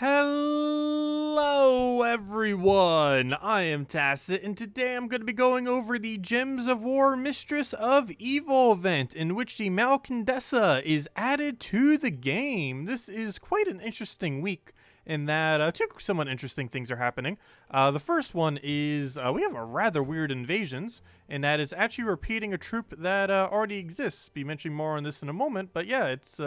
Hello everyone, I am Tacet, and today I'm going to be going over the Gems of War Mistress of Evil event, in which the Malcandessa is added to the game. This is quite an interesting week in that two somewhat interesting things are happening. The first one is we have a rather weird invasions, in that it's actually repeating a troop that already exists. Be mentioning more on this in a moment, but yeah, it's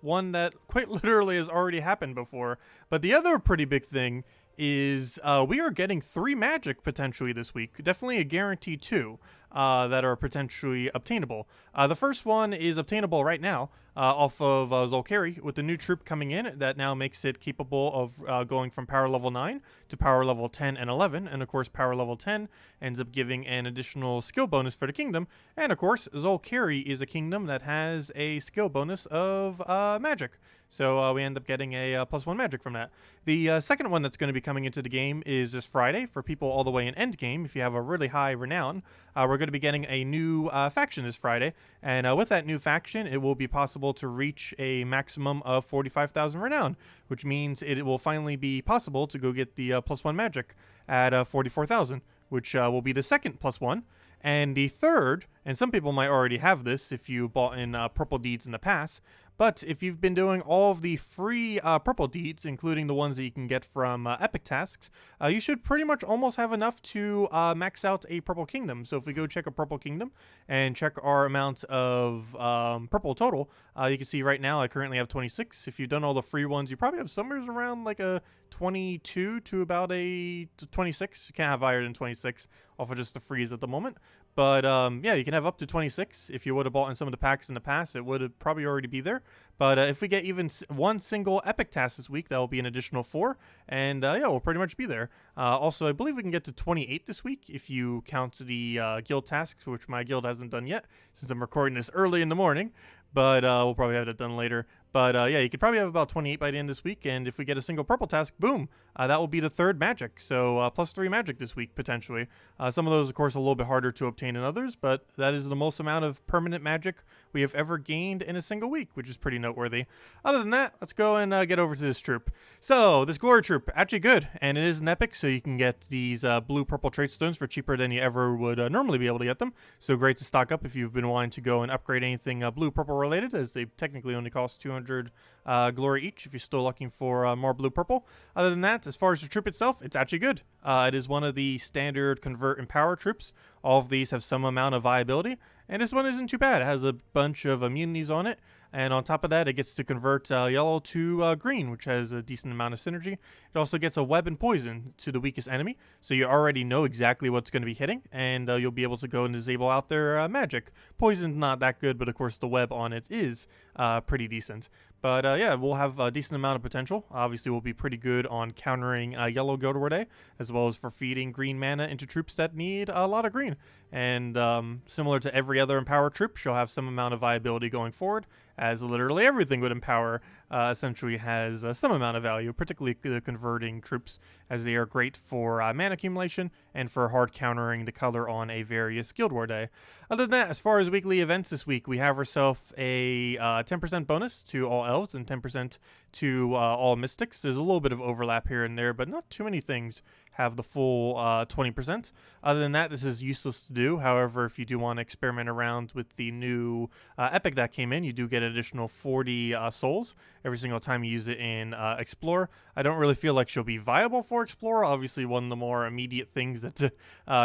one that quite literally has already happened before. But the other pretty big thing is we are getting 3 magic potentially this week. Definitely a guarantee 2 that are potentially obtainable. The first one is obtainable right now off of Zhul'kari with the new troop coming in that now makes it capable of going from power level 9 to power level 10 and 11. And of course, power level 10 ends up giving an additional skill bonus for the kingdom. And of course, Zhul'kari is a kingdom that has a skill bonus of magic. So we end up getting a +1 magic from that. The second one that's going to be coming into the game is this Friday for people all the way in endgame. If you have a really high renown, we're going to be getting a new faction this Friday. And with that new faction, it will be possible to reach a maximum of 45,000 renown, which means it will finally be possible to go get the +1 magic at 44,000, which will be the second +1. And the third, and some people might already have this if you bought in purple deeds in the past, but if you've been doing all of the free purple deeds, including the ones that you can get from epic tasks, you should pretty much almost have enough to max out a purple kingdom. So if we go check a purple kingdom and check our amount of purple total, you can see right now I currently have 26. If you've done all the free ones, you probably have somewhere around like a 22 to about a 26. You can't have higher than 26 off of just the frees at the moment. But yeah, you can have up to 26. If you would have bought in some of the packs in the past, it would have probably already be there. But if we get even one single epic task this week, that will be an additional 4. And yeah, we'll pretty much be there. Also, I believe we can get to 28 this week if you count the guild tasks, which my guild hasn't done yet since I'm recording this early in the morning. But we'll probably have that done later. But yeah, you could probably have about 28 by the end of this week. And if we get a single purple task, boom, that will be the 3rd magic. So +3 magic this week, potentially. Some of those, of course, are a little bit harder to obtain than others. But that is the most amount of permanent magic we have ever gained in a single week, which is pretty noteworthy. Other than that, let's go and get over to this troop. So this glory troop, actually good. And it is an epic, so you can get these blue-purple trait stones for cheaper than you ever would normally be able to get them. So great to stock up if you've been wanting to go and upgrade anything blue-purple related, as they technically only cost 200 glory each if you're still looking for more blue-purple. Other than that, as far as the troop itself, it's actually good. It is one of the standard convert and power troops. All of these have some amount of viability, and this one isn't too bad. It has a bunch of immunities on it, and on top of that, it gets to convert yellow to green, which has a decent amount of synergy. It also gets a web and poison to the weakest enemy, so you already know exactly what's going to be hitting, and you'll be able to go and disable out their magic. Poison's not that good, but of course the web on it is pretty decent. But yeah, we'll have a decent amount of potential. Obviously, we'll be pretty good on countering yellow Guild War Day, as well as for feeding green mana into troops that need a lot of green. And similar to every other Empower troop, she'll have some amount of viability going forward, as literally everything with Empower essentially has some amount of value, particularly the converting troops, as they are great for mana accumulation and for hard countering the color on a various Guild War Day. Other than that, as far as weekly events this week, we have ourselves a 10% bonus to all elves and 10% to all mystics. There's a little bit of overlap here and there, but not too many things have the full 20%. Other than that, this is useless to do. However, if you do want to experiment around with the new epic that came in, you do get an additional 40 souls every single time you use it in Explore. I don't really feel like she'll be viable for Explore. Obviously, one of the more immediate things that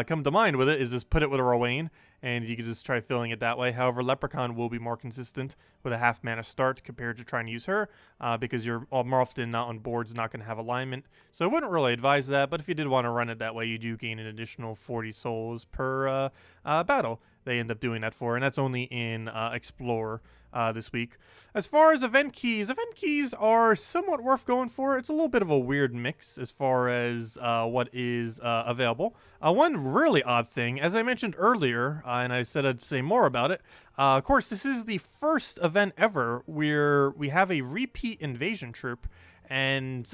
come to mind with it is just put it with a Rowan, and you can just try filling it that way. However, Leprechaun will be more consistent with a half mana start compared to trying to use her, because you're more often not on boards, not going to have alignment. So I wouldn't really advise that, but if you did want to run it that way, you do gain an additional 40 souls per battle. They end up doing that for, and that's only in Explore this week. As far as event keys are somewhat worth going for. It's a little bit of a weird mix as far as what is available. One really odd thing, as I mentioned earlier, and I said I'd say more about it, of course, this is the first event ever where we have a repeat invasion troop. And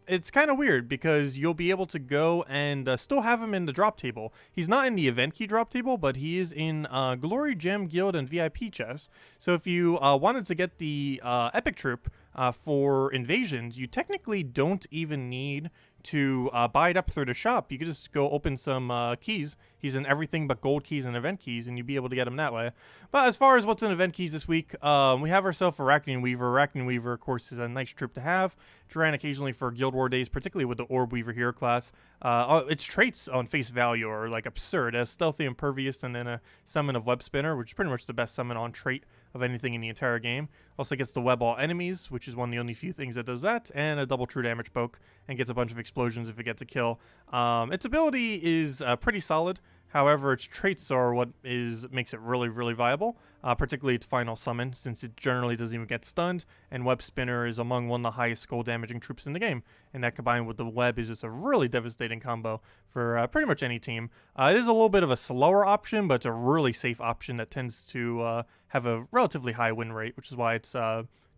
it's kind of weird because you'll be able to go and still have him in the drop table. He's not in the event key drop table, but he is in Glory Gem Guild and VIP chest. So if you wanted to get the epic troop, for invasions, you technically don't even need to buy it up through the shop. You could just go open some keys. He's in everything but gold keys and event keys, and you'd be able to get them that way. But as far as what's in event keys this week, we have ourselves Arachnaean Weaver. Arachnaean Weaver, of course, is a nice troop to have. It's ran occasionally for Guild War days, particularly with the Orbweaver hero class. Its traits on face value are like absurd. It has Stealthy, Impervious, and then a summon of Webspinner, which is pretty much the best summon on trait of anything in the entire game. Also gets the web all enemies, which is one of the only few things that does that, and a double true damage poke, and gets a bunch of explosions if it gets a kill. Its ability is pretty solid. However, its traits are what makes it really, really viable, particularly its final summon, since it generally doesn't even get stunned, and Webspinner is among one of the highest skull damaging troops in the game, and that combined with the web is just a really devastating combo for pretty much any team. It is a little bit of a slower option, but it's a really safe option that tends to have a relatively high win rate, which is why it's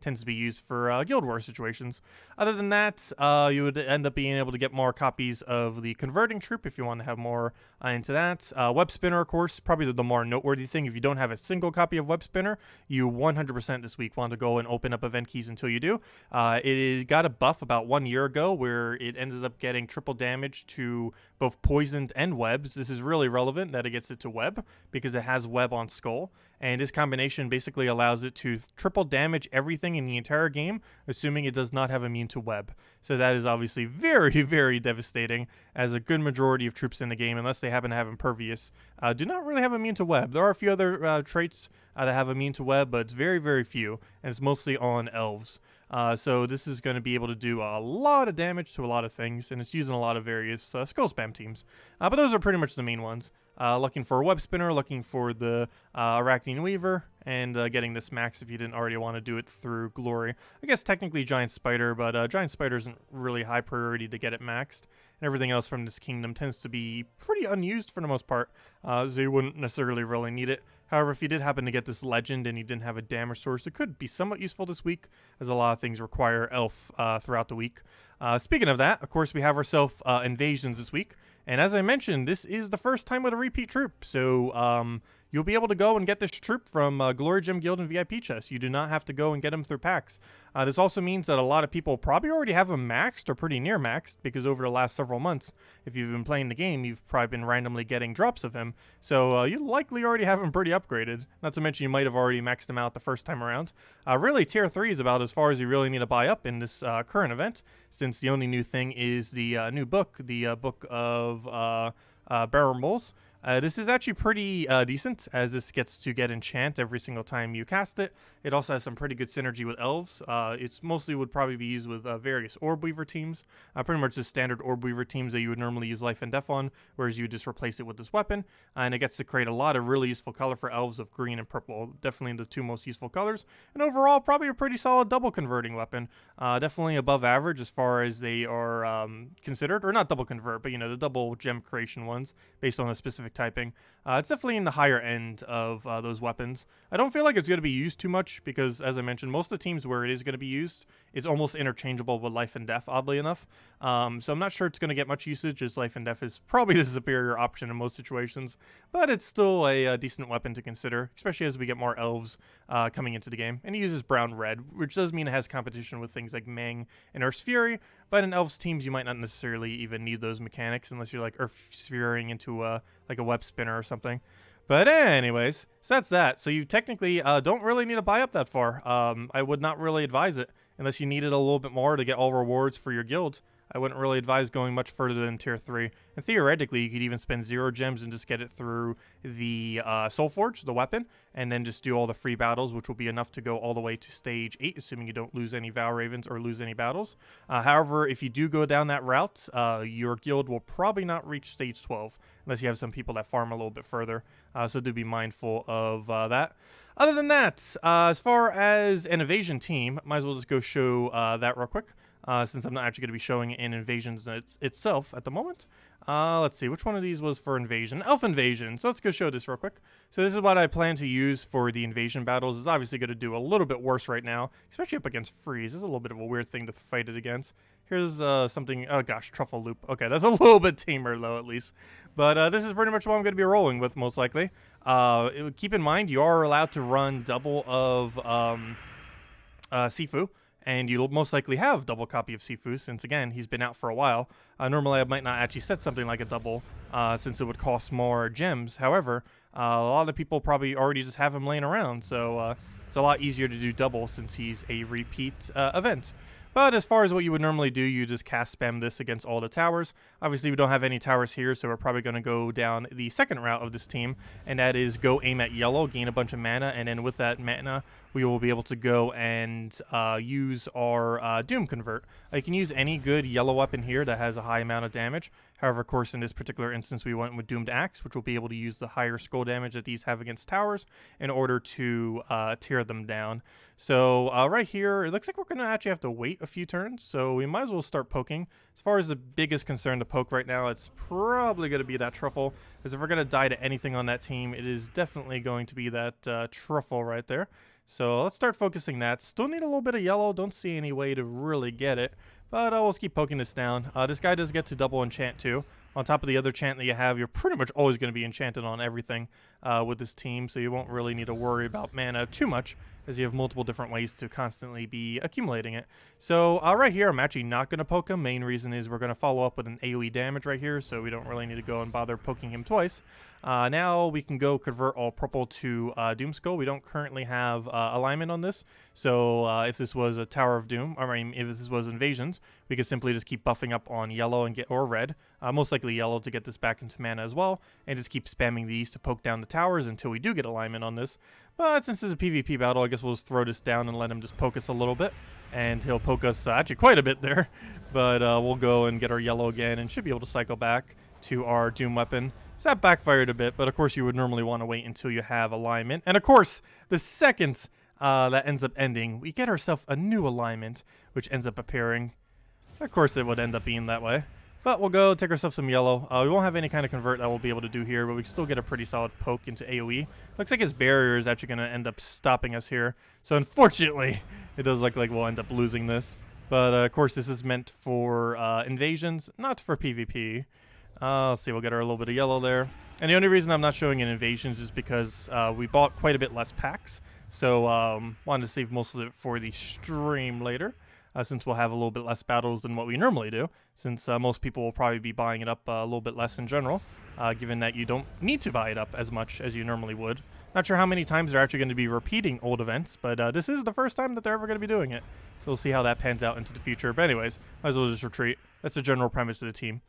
tends to be used for Guild War situations. Other than that, you would end up being able to get more copies of the Converting Troop if you want to have more into that. Webspinner, of course, probably the more noteworthy thing. If you don't have a single copy of Webspinner, you 100% this week want to go and open up event keys until you do. It got a buff about 1 year ago where it ended up getting triple damage to both poisoned and webs. This is really relevant that it gets it to web because it has web on skull. And this combination basically allows it to triple damage everything in the entire game, assuming it does not have immune to web. So that is obviously very, very devastating, as a good majority of troops in the game, unless they happen to have impervious, do not really have immune to web. There are a few other traits that have immune to web, but it's very, very few, and it's mostly on elves. So this is going to be able to do a lot of damage to a lot of things, and it's using a lot of various skull spam teams. But those are pretty much the main ones. Looking for a Webspinner, looking for the Arachnaean Weaver, and getting this max if you didn't already want to do it through Glory. I guess technically Giant Spider, but Giant Spider isn't really high priority to get it maxed. And everything else from this kingdom tends to be pretty unused for the most part, so you wouldn't necessarily really need it. However, if you did happen to get this legend and you didn't have a damage source, it could be somewhat useful this week, as a lot of things require elf throughout the week. Speaking of that, of course, we have ourselves invasions this week. And as I mentioned, this is the first time with a repeat troop, so you'll be able to go and get this troop from Glory Gem Guild and VIP chests. You do not have to go and get them through packs. This also means that a lot of people probably already have them maxed or pretty near maxed, because over the last several months, if you've been playing the game, you've probably been randomly getting drops of him. So you likely already have him pretty upgraded. Not to mention you might have already maxed him out the first time around. Really, tier 3 is about as far as you really need to buy up in this current event, since the only new thing is the new book, the Book of Barmbles. This is actually pretty decent, as this gets to get enchant every single time you cast it. It also has some pretty good synergy with elves. It's mostly would probably be used with various Orbweaver teams. Pretty much the standard Orbweaver teams that you would normally use Life and Death on, whereas you would just replace it with this weapon. And it gets to create a lot of really useful color for elves of green and purple. Definitely the two most useful colors. And overall, probably a pretty solid double converting weapon. Definitely above average as far as they are considered. Or not double convert, but you know, the double gem creation ones based on a specific typing. It's definitely in the higher end of those weapons. I don't feel like it's going to be used too much because, as I mentioned, most of the teams where it is going to be used, it's almost interchangeable with Life and Death, oddly enough. So I'm not sure it's going to get much usage, as Life and Death is probably the superior option in most situations, but it's still a decent weapon to consider, especially as we get more elves coming into the game. And it uses brown-red, which does mean it has competition with things like Mang and Earth's Fury, but in elves teams you might not necessarily even need those mechanics unless you're like Earth's Furying into like a web spinner or something. But anyways, so that's that. So you technically don't really need to buy up that far. I would not really advise it unless you needed a little bit more to get all rewards for your guilds. I wouldn't really advise going much further than tier 3. And theoretically, you could even spend 0 gems and just get it through the Soulforge, the weapon, and then just do all the free battles, which will be enough to go all the way to stage 8, assuming you don't lose any Vow Ravens or lose any battles. However, if you do go down that route, your guild will probably not reach stage 12, unless you have some people that farm a little bit further. So do be mindful of that. Other than that, as far as an evasion team, might as well just go show that real quick. Since I'm not actually going to be showing it in Invasions itself at the moment. Let's see, which one of these was for Invasion? Elf Invasion. So let's go show this real quick. So this is what I plan to use for the Invasion battles. It's obviously going to do a little bit worse right now, especially up against Freeze. This is a little bit of a weird thing to fight it against. Here's something, oh gosh, Truffle Loop. Okay, that's a little bit tamer though, at least. But this is pretty much what I'm going to be rolling with, most likely. Keep in mind, you are allowed to run double of Sifu. and you'll most likely have double copy of Sifu, since again he's been out for a while. Normally I might not actually set something like a double, since it would cost more gems. However, a lot of people probably already just have him laying around, so it's a lot easier to do double since he's a repeat event. But as far as what you would normally do, you just cast spam this against all the towers. Obviously, we don't have any towers here, so we're probably going to go down the second route of this team, and that is go aim at yellow, gain a bunch of mana, and then with that mana, we will be able to go and use our Doom Convert. You can use any good yellow weapon here that has a high amount of damage. However, of course, in this particular instance, we went with Doomed Axe, which will be able to use the higher skull damage that these have against towers in order to tear them down. So right here, it looks like we're going to actually have to wait a few turns, so we might as well start poking. As far as the biggest concern to poke right now, it's probably going to be that truffle, because if we're going to die to anything on that team, it is definitely going to be that truffle right there. So let's start focusing that. Still need a little bit of yellow. Don't see any way to really get it. But we'll just keep poking this down. This guy does get to double enchant too. On top of the other chant that you have, you're pretty much always going to be enchanted on everything with this team. So you won't really need to worry about mana too much, as you have multiple different ways to constantly be accumulating it. So right here, I'm actually not going to poke him. Main reason is we're going to follow up with an AoE damage right here, so we don't really need to go and bother poking him twice. Now we can go convert all purple to Doom Skull. We don't currently have alignment on this, so if this was a Tower of Doom, I mean, if this was Invasions, we could simply just keep buffing up on yellow and or red, most likely yellow to get this back into mana as well, and just keep spamming these to poke down the towers until we do get alignment on this. But since it's a PvP battle, I guess we'll just throw this down and let him just poke us a little bit, and he'll poke us actually quite a bit there, but we'll go and get our yellow again and should be able to cycle back to our Doom weapon. So that backfired a bit, but of course you would normally want to wait until you have alignment. And of course, the second that ends up ending, we get ourselves a new alignment, which ends up appearing. Of course it would end up being that way. But we'll go take ourselves some yellow. We won't have any kind of convert that we'll be able to do here, but we can still get a pretty solid poke into AoE. Looks like his barrier is actually going to end up stopping us here. So unfortunately, it does look like we'll end up losing this. But of course this is meant for invasions, not for PvP. Let's see, we'll get our little bit of yellow there. And the only reason I'm not showing an invasions is because we bought quite a bit less packs. So wanted to save most of it for the stream later, since we'll have a little bit less battles than what we normally do, since most people will probably be buying it up a little bit less in general, given that you don't need to buy it up as much as you normally would. Not sure how many times they're actually going to be repeating old events, but this is the first time that they're ever going to be doing it. So we'll see how that pans out into the future. But anyways, might as well just retreat. That's the general premise of the team.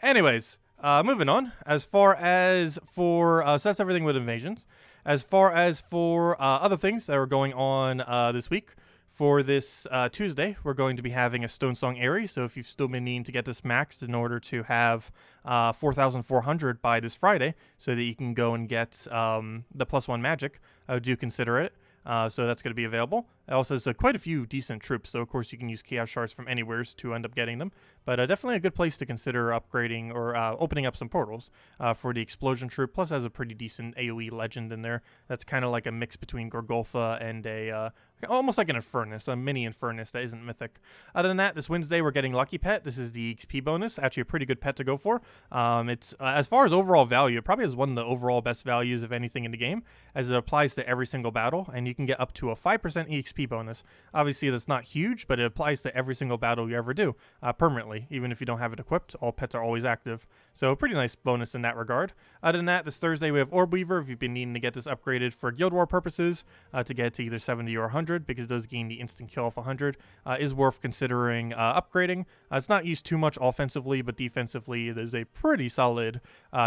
Anyways, moving on. As far as for, so that's everything with invasions. As far as for other things that are going on this week, for this Tuesday, we're going to be having a Stonesong Aerie. So if you've still been needing to get this maxed in order to have 4,400 by this Friday, so that you can go and get the +1 magic, do consider it. So that's going to be available. It also has quite a few decent troops, so of course you can use Chaos Shards from anywhere to end up getting them. But definitely a good place to consider upgrading or opening up some portals for the Explosion troop. Plus has a pretty decent AoE legend in there. That's kind of like a mix between Gorgolfa and a almost like an Infernus, a mini Infernus that isn't mythic. Other than that, this Wednesday we're getting Lucky Pet. This is the XP bonus. Actually a pretty good pet to go for. It's as far as overall value, it probably has one of the overall best values of anything in the game, as it applies to every single battle, and you can get up to a 5% EXP bonus. Obviously that's not huge, but it applies to every single battle you ever do permanently. Even if you don't have it equipped, all pets are always active. So a pretty nice bonus in that regard. Other than that, this Thursday we have Orbweaver. If you've been needing to get this upgraded for Guild War purposes, to get to either 70 or 100, because it does gain the instant kill off 100, is worth considering upgrading. It's not used too much offensively, but defensively it is a pretty solid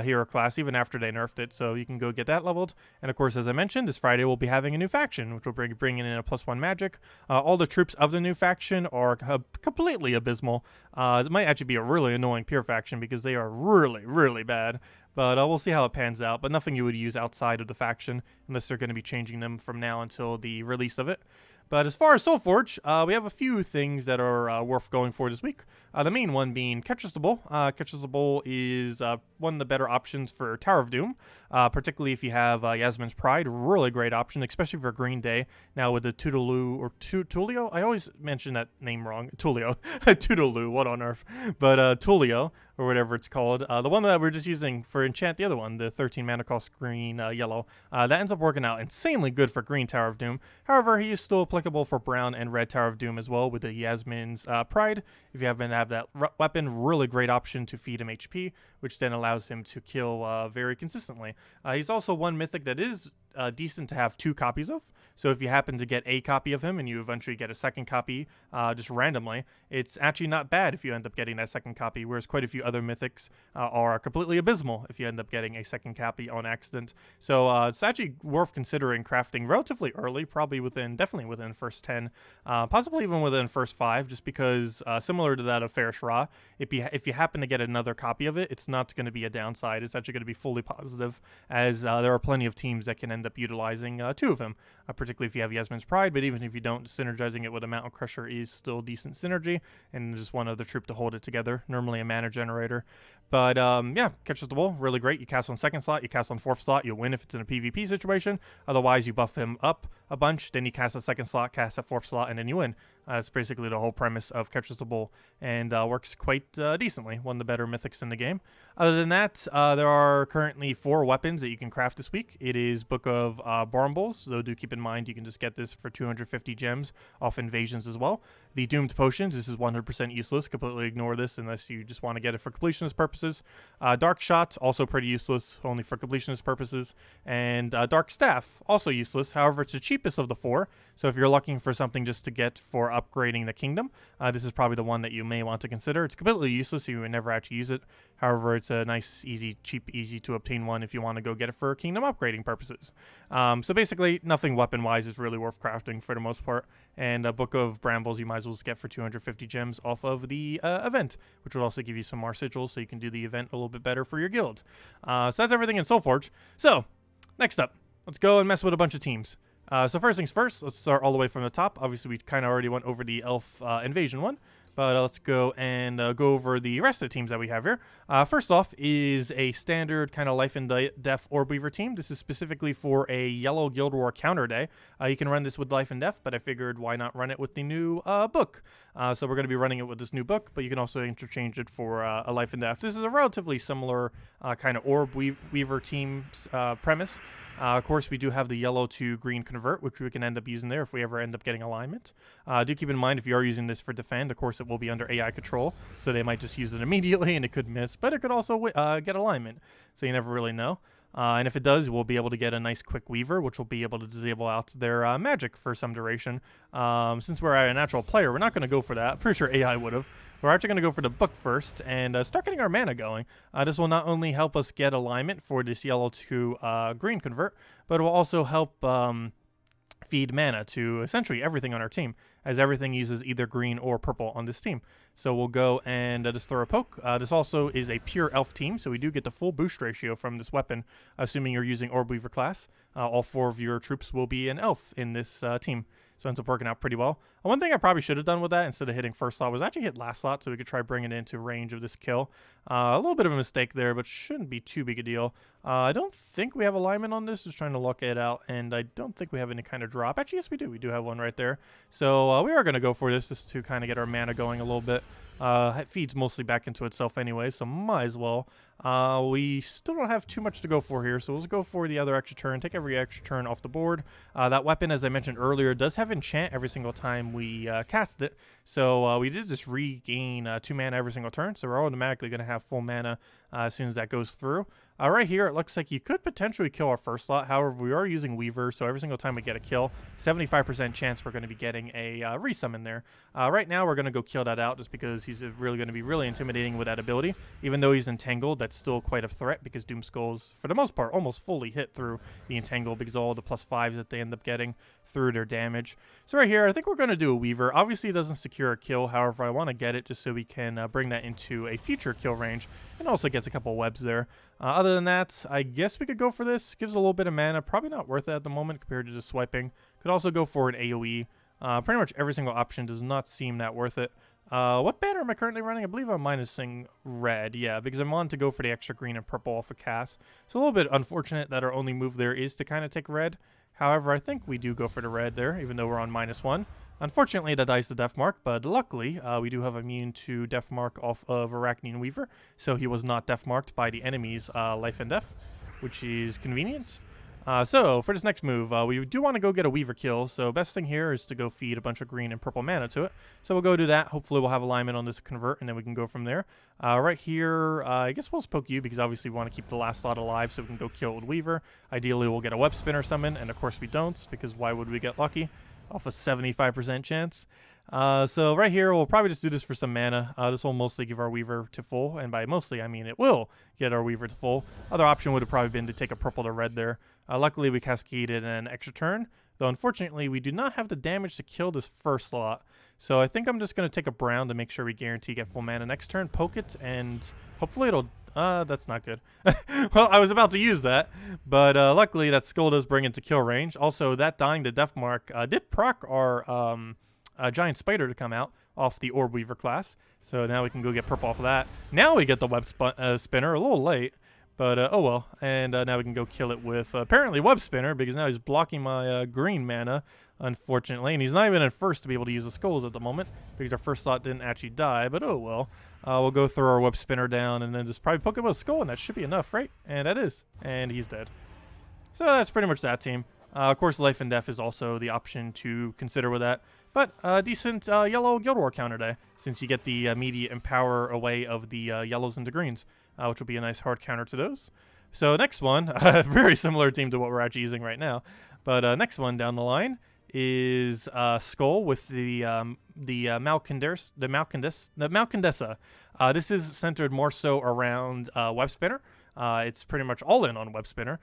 hero class, even after they nerfed it. So you can go get that leveled. And of course, as I mentioned, this Friday we'll be having a new faction, which will bring in a +1 magic. All the troops of the new faction are completely abysmal. It might actually be a really annoying pure faction because they are really, really bad. But we'll see how it pans out. But nothing you would use outside of the faction, unless they're going to be changing them from now until the release of it. But as far as Soulforge, we have a few things that are worth going for this week. The main one being Ketchustable. Ketchustable is one of the better options for Tower of Doom, particularly if you have Yasmin's Pride. Really great option, especially for Green Day. Now with the Tuliao, or Tuliao? I always mention that name wrong. Tuliao. Tuliao, what on earth? But Tuliao. or whatever it's called. The one that we're just using for enchant the other one, the 13 mana cost green yellow, that ends up working out insanely good for green Tower of Doom. However, he is still applicable for brown and red Tower of Doom as well with the Yasmin's Pride. If you happen to have that weapon, really great option to feed him HP, which then allows him to kill very consistently. He's also one mythic that is decent to have 2 copies of. So if you happen to get a copy of him and you eventually get a second copy just randomly, it's actually not bad if you end up getting that second copy, whereas quite a few other mythics are completely abysmal if you end up getting a second copy on accident. So it's actually worth considering crafting relatively early, probably definitely within first 10, possibly even within first 5, just because similar to that of Fair Shra, if you happen to get another copy of it, it's not going to be a downside. It's actually going to be fully positive, as there are plenty of teams that can end up utilizing 2 of him, particularly if you have Yasmin's Pride, but even if you don't, synergizing it with a Mountain Crusher is still decent synergy, and just one other troop to hold it together, normally a mana generator. But yeah, catches the bull, really great. You cast on 2nd slot, you cast on 4th slot, you'll win if it's in a PvP situation. Otherwise, you buff him up a bunch, then you cast a 2nd slot, cast a 4th slot, and then you win. That's basically the whole premise of Catches the Bull, and works quite decently. One of the better mythics in the game. Other than that, there are currently 4 weapons that you can craft this week. It is Book of Barmbles, so do keep in mind you can just get this for 250 gems off invasions as well. The Doomed Potions, this is 100% useless. Completely ignore this unless you just want to get it for completionist purposes. Dark Shot, also pretty useless, only for completionist purposes. And Dark Staff, also useless. However, it's the cheapest of the 4, so if you're looking for something just to get for upgrading the kingdom, this is probably the one that you may want to consider. It's completely useless, so you would never actually use it. However, it's a nice, easy, cheap, easy to obtain one if you want to go get it for kingdom upgrading purposes. So basically, nothing weapon-wise is really worth crafting for the most part. And a Book of Brambles you might as well just get for 250 gems off of the event, which will also give you some more sigils so you can do the event a little bit better for your guild. So that's everything in Soulforge. So, next up, let's go and mess with a bunch of teams. So first things first, let's start all the way from the top. Obviously, we kind of already went over the elf invasion one, but let's go and go over the rest of the teams that we have here. First off is a standard kind of life and death Orbweaver team. This is specifically for a yellow Guild War counter day. You can run this with life and death, but I figured why not run it with the new book. So we're going to be running it with this new book, but you can also interchange it for a life and death. This is a relatively similar kind of Orbweaver team's premise. Of course, we do have the yellow to green convert, which we can end up using there if we ever end up getting alignment. Do keep in mind, if you are using this for defend, of course, it will be under AI control, so they might just use it immediately and it could miss, but it could also get alignment, so you never really know. And if it does, we'll be able to get a nice quick Weaver, which will be able to disable out their magic for some duration. Since we're a natural player, we're not going to go for that. Pretty sure AI would have. We're actually going to go for the book first and start getting our mana going. This will not only help us get alignment for this yellow to green convert, but it will also help feed mana to essentially everything on our team, as everything uses either green or purple on this team. So we'll go and just throw a poke. This also is a pure elf team, so we do get the full boost ratio from this weapon, assuming you're using Orbweaver class. All 4 of your troops will be an elf in this team. So it ends up working out pretty well. One thing I probably should have done with that instead of hitting first slot was actually hit last slot so we could try bringing it into range of this kill. A little bit of a mistake there, but shouldn't be too big a deal. I don't think we have alignment on this, just trying to look it out, and I don't think we have any kind of drop. Actually, yes, we do. We do have one right there. So we are going to go for this just to kind of get our mana going a little bit. It feeds mostly back into itself anyway, so might as well. We still don't have too much to go for here, so let's go for the other extra turn. Take every extra turn off the board. That weapon, as I mentioned earlier, does have enchant every single time we cast it. So we did just regain 2 mana every single turn, so we're automatically going to have full mana as soon as that goes through. Right here, it looks like you could potentially kill our first slot. However, we are using Weaver, so every single time we get a kill, 75% chance we're going to be getting a resummon there. Right now, we're going to go kill that out just because he's really going to be really intimidating with that ability. Even though he's entangled, that's still quite a threat because Doom Skulls, for the most part, almost fully hit through the entangle because of all the +5s that they end up getting through their damage. So right here, I think we're going to do a Weaver. Obviously, it doesn't secure a kill. However, I want to get it just so we can bring that into a future kill range, and also gets a couple webs there. Other than that, I guess we could go for this. Gives a little bit of mana. Probably not worth it at the moment compared to just swiping. Could also go for an AoE. Pretty much every single option does not seem that worth it. What banner am I currently running? I believe I'm minusing red. Yeah, because I'm wanting to go for the extra green and purple off of cast. So a little bit unfortunate that our only move there is to kind of take red. However, I think we do go for the red there, even though we're on -1. Unfortunately, that dies to Death Mark, but luckily, we do have immune to Death Mark off of Arachnaean Weaver, so he was not Death Marked by the enemy's life and death, which is convenient. So, for this next move, we do want to go get a Weaver kill, so best thing here is to go feed a bunch of green and purple mana to it. So we'll go do that. Hopefully we'll have alignment on this convert, and then we can go from there. Right here, I guess we'll just poke you, because obviously we want to keep the last slot alive so we can go kill with Weaver. Ideally, we'll get a Webspinner summon, and of course we don't, because why would we get lucky? Off a 75% chance. So right here, we'll probably just do this for some mana. This will mostly give our Weaver to full, and by mostly, I mean it will get our Weaver to full. Other option would have probably been to take a purple to red there. Luckily, we cascaded an extra turn, though unfortunately, we do not have the damage to kill this first slot. So I think I'm just going to take a brown to make sure we guarantee get full mana next turn, poke it, and hopefully it'll... that's not good. Well, I was about to use that, but luckily that skull does bring into kill range. Also, that dying to Death Mark did proc our giant spider to come out off the Orbweaver class. So now we can go get purple off of that. Now we get the web spinner, a little late. But, oh well, and now we can go kill it with, apparently, Webspinner, because now he's blocking my green mana, unfortunately. And he's not even in first to be able to use the skulls at the moment, because our first slot didn't actually die, but oh well. We'll go throw our Webspinner down, and then just probably poke him with a skull, and that should be enough, right? And that is. And he's dead. So that's pretty much that team. Of course, Life and Death is also the option to consider with that. But decent yellow Guild War counter day, since you get the immediate empower away of the yellows into greens, which will be a nice hard counter to those. So next one, very similar team to what we're actually using right now. But next one down the line is Skull with the Malcandessa. This is centered more so around Webspinner. It's pretty much all in on Webspinner,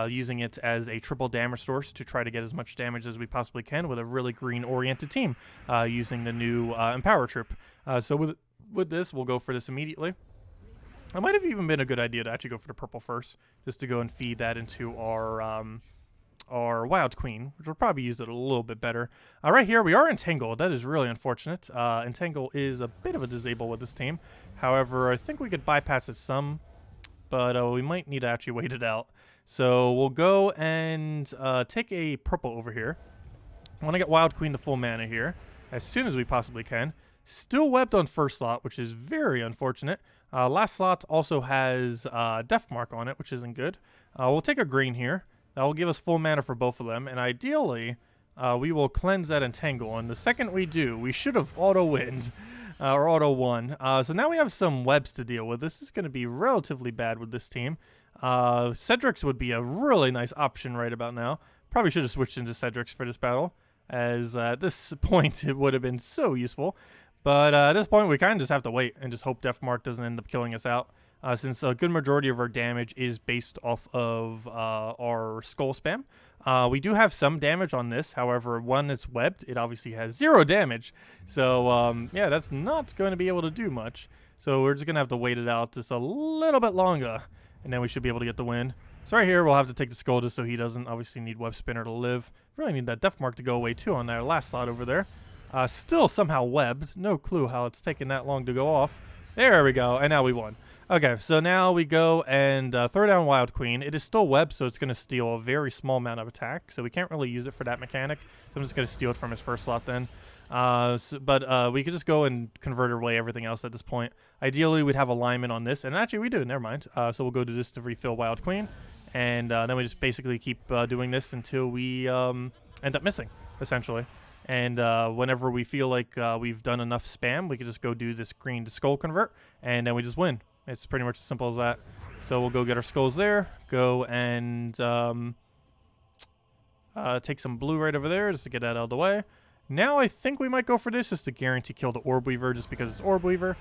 using it as a triple damage source to try to get as much damage as we possibly can with a really green-oriented team, using the new Empower troop. So with this, we'll go for this immediately. It might have even been a good idea to actually go for the purple first, just to go and feed that into our Wild Queen, which will probably use it a little bit better. Right here, we are Entangled. That is really unfortunate. Entangle is a bit of a disable with this team. However, I think we could bypass it some, but we might need to actually wait it out. So we'll go and take a purple over here. I want to get Wild Queen to full mana here as soon as we possibly can. Still webbed on first slot, which is very unfortunate. Last slot also has Death Mark on it, which isn't good. We'll take a green here. That will give us full mana for both of them. And ideally, we will cleanse that Entangle. And the second we do, we should have auto-winned. Or auto-won. So now we have some webs to deal with. This is going to be relatively bad with this team. Cedric's would be a really nice option right about now. Probably should have switched into Cedric's for this battle, as at this point it would have been so useful. But at this point, we kind of just have to wait and just hope Death Mark doesn't end up killing us out. Since a good majority of our damage is based off of our skull spam. We do have some damage on this. However, when it's webbed, it obviously has 0 damage. So, yeah, that's not going to be able to do much. So we're just going to have to wait it out just a little bit longer. And then we should be able to get the win. So right here, we'll have to take the skull just so he doesn't obviously need Webspinner to live. Really need that Death Mark to go away too on that last slot over there. Still somehow webbed. No clue how it's taken that long to go off. There we go. And now we won. Okay, so now we go and throw down Wild Queen. It is still webbed, so it's going to steal a very small amount of attack. So we can't really use it for that mechanic. So I'm just going to steal it from his first slot then. But we could just go and convert away everything else at this point. Ideally, we'd have alignment on this. And actually, we do. Never mind. So we'll go do this to refill Wild Queen. And then we just basically keep doing this until we end up missing, essentially. And whenever we feel like we've done enough spam, we can just go do this green to skull convert. And then we just win. It's pretty much as simple as that. So we'll go get our skulls there. Go and take some blue right over there just to get that out of the way. Now I think we might go for this just to guarantee kill the Orbweaver just because it's Orbweaver.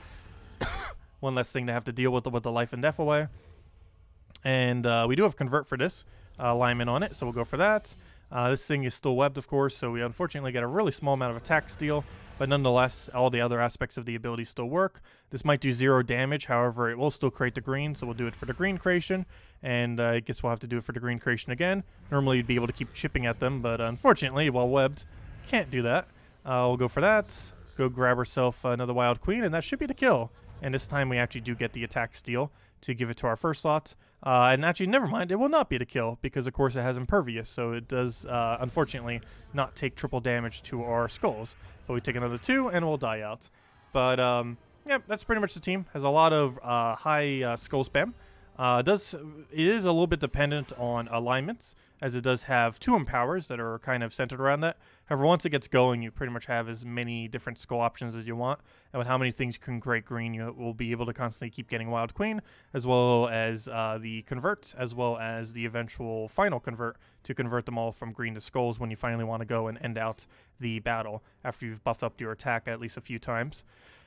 One less thing to have to deal with the life and death away. And we do have convert for this alignment on it, so we'll go for that. This thing is still webbed, of course, so we unfortunately get a really small amount of attack steal. But nonetheless, all the other aspects of the ability still work. This might do 0 damage, however, it will still create the green, so we'll do it for the green creation. And I guess we'll have to do it for the green creation again. Normally, you'd be able to keep chipping at them, but unfortunately, while webbed, can't do that. We'll go for that. Go grab ourselves another Wild Queen, and that should be the kill. and this time we actually do get the attack steal to give it to our first slot. And actually, never mind, it will not be the kill because, of course, it has impervious, so it does, unfortunately, not take triple damage to our skulls. But we take another 2, and we'll die out. But, yeah, that's pretty much the team. Has a lot of high skull spam. It is a little bit dependent on alignments, as it does have 2 empowers that are kind of centered around that. However, once it gets going, you pretty much have as many different skull options as you want, and with how many things can create green, you will be able to constantly keep getting Wild Queen, as well as the convert, as well as the eventual final convert to convert them all from green to skulls when you finally want to go and end out the battle after you've buffed up your attack at least a few times.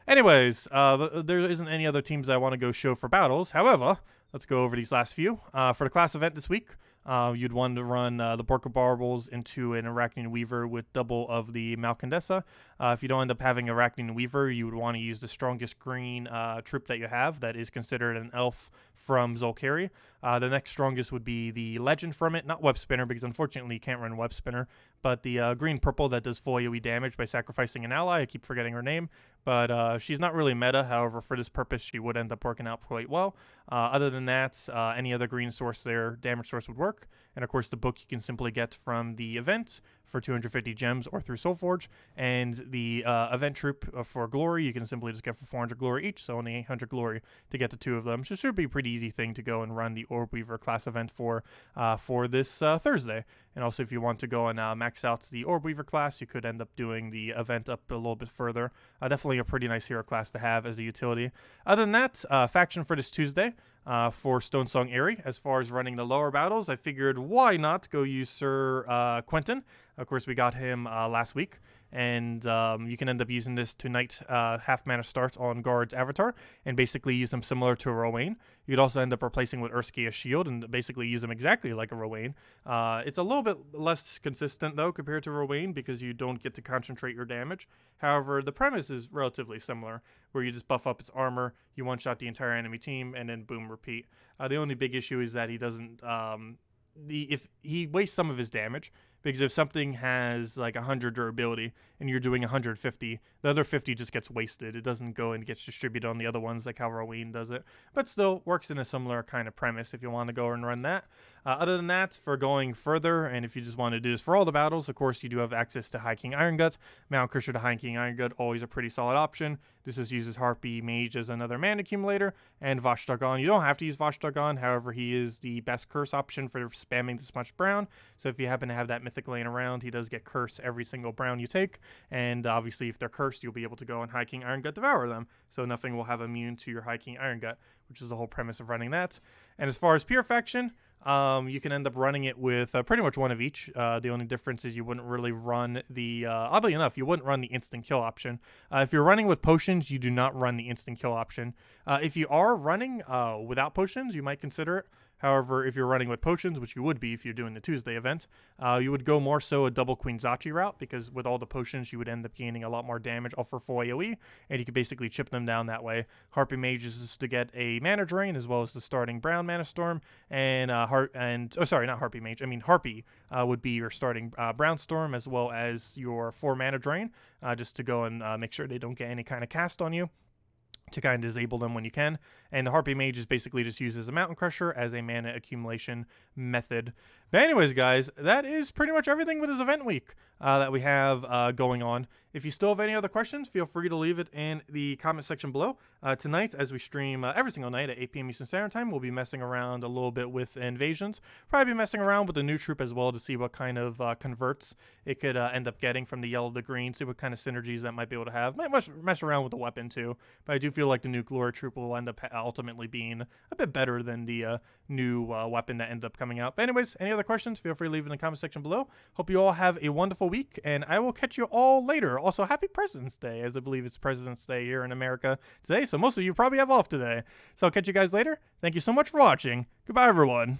Anyways, there isn't any other teams that I want to go show for battles. However, let's go over these last few. For the class event this week, you'd want to run the Barmbles into an Arachnaean Weaver with double of the Malcandessa. If you don't end up having Arachnaean Weaver, you would want to use the strongest green troop that you have that is considered an elf from Zhul'kari. The next strongest would be the legend from it, not Webspinner, because unfortunately you can't run Webspinner, but the green-purple that does full AoE damage by sacrificing an ally. I keep forgetting her name, but she's not really meta. However, for this purpose, she would end up working out quite well. Other than that, any other green source there, damage source would work. And of course, the book you can simply get from the event for 250 gems or through Soulforge. And the event troop for glory, you can simply just get for 400 glory each, so only 800 glory to get the 2 of them. So it should be a pretty easy thing to go and run the Orbweaver class event for this Thursday. And also, if you want to go and max out the Orbweaver class, you could end up doing the event up a little bit further. Definitely a pretty nice hero class to have as a utility. Other than that, faction for this Tuesday for Stonesong Aerie. As far as running the lower battles, I figured why not go use Sir Quentin. Of course, we got him last week. And you can end up using this to knight half mana start on Guard's avatar and basically use them similar to a Rowan. You'd also end up replacing with Urskia Shield and basically use them exactly like a Rowan. It's a little bit less consistent though compared to Rowan because you don't get to concentrate your damage. However, the premise is relatively similar where you just buff up its armor, you one-shot the entire enemy team, and then boom, repeat. The only big issue is that he doesn't... if he wastes some of his damage, because if something has like 100 durability and you're doing 150, the other 50 just gets wasted. It doesn't go and gets distributed on the other ones like how Rowan does it, but still works in a similar kind of premise if you want to go and run that. Other than that, for going further, and if you just want to do this for all the battles, of course, you do have access to High King Irongut. Mount Crusher to High King Irongut, always a pretty solid option. This just uses Harpy Mage as another mana accumulator, and Vashtagon. You don't have to use Vashtagon, however, he is the best curse option for spamming this much brown. So if you happen to have that mythic laying around, he does get curse every single brown you take, and obviously if they're cursed, you'll be able to go and High King Irongut devour them. So nothing will have immune to your High King Irongut, which is the whole premise of running that. And as far as Pure Faction, you can end up running it with pretty much one of each. The only difference is you wouldn't really run the, oddly enough, you wouldn't run the instant kill option. If you're running with potions, you do not run the instant kill option. If you are running without potions, you might consider it. However, if you're running with potions, which you would be if you're doing the Tuesday event, you would go more so a double Queen Zachi route, because with all the potions, you would end up gaining a lot more damage off for full AoE, and you could basically chip them down that way. Harpy Mage is just to get a mana drain, as well as the starting brown mana storm, and not Harpy Mage, I mean Harpy would be your starting brown storm, as well as your 4 mana drain, just to go and make sure they don't get any kind of cast on you, to kind of disable them when you can. And the Harpy Mage is basically just used as a Mountain Crusher as a mana accumulation method. But anyways, guys, that is pretty much everything with this event week that we have going on. If you still have any other questions, feel free to leave it in the comment section below. Tonight, as we stream every single night at 8 p.m. Eastern Standard Time, we'll be messing around a little bit with invasions. Probably be messing around with the new troop as well to see what kind of converts it could end up getting from the yellow to green, see what kind of synergies that might be able to have. Might mess around with the weapon too, but I do feel like the new glory troop will end up ultimately being a bit better than the new weapon that ended up coming out. But anyways, any other questions, feel free to leave in the comment section below. Hope you all have a wonderful week, and I will catch you all later. Also, happy President's Day, as I believe it's President's Day here in America today, so most of you probably have off today. So I'll catch you guys later. Thank you so much for watching. Goodbye, everyone.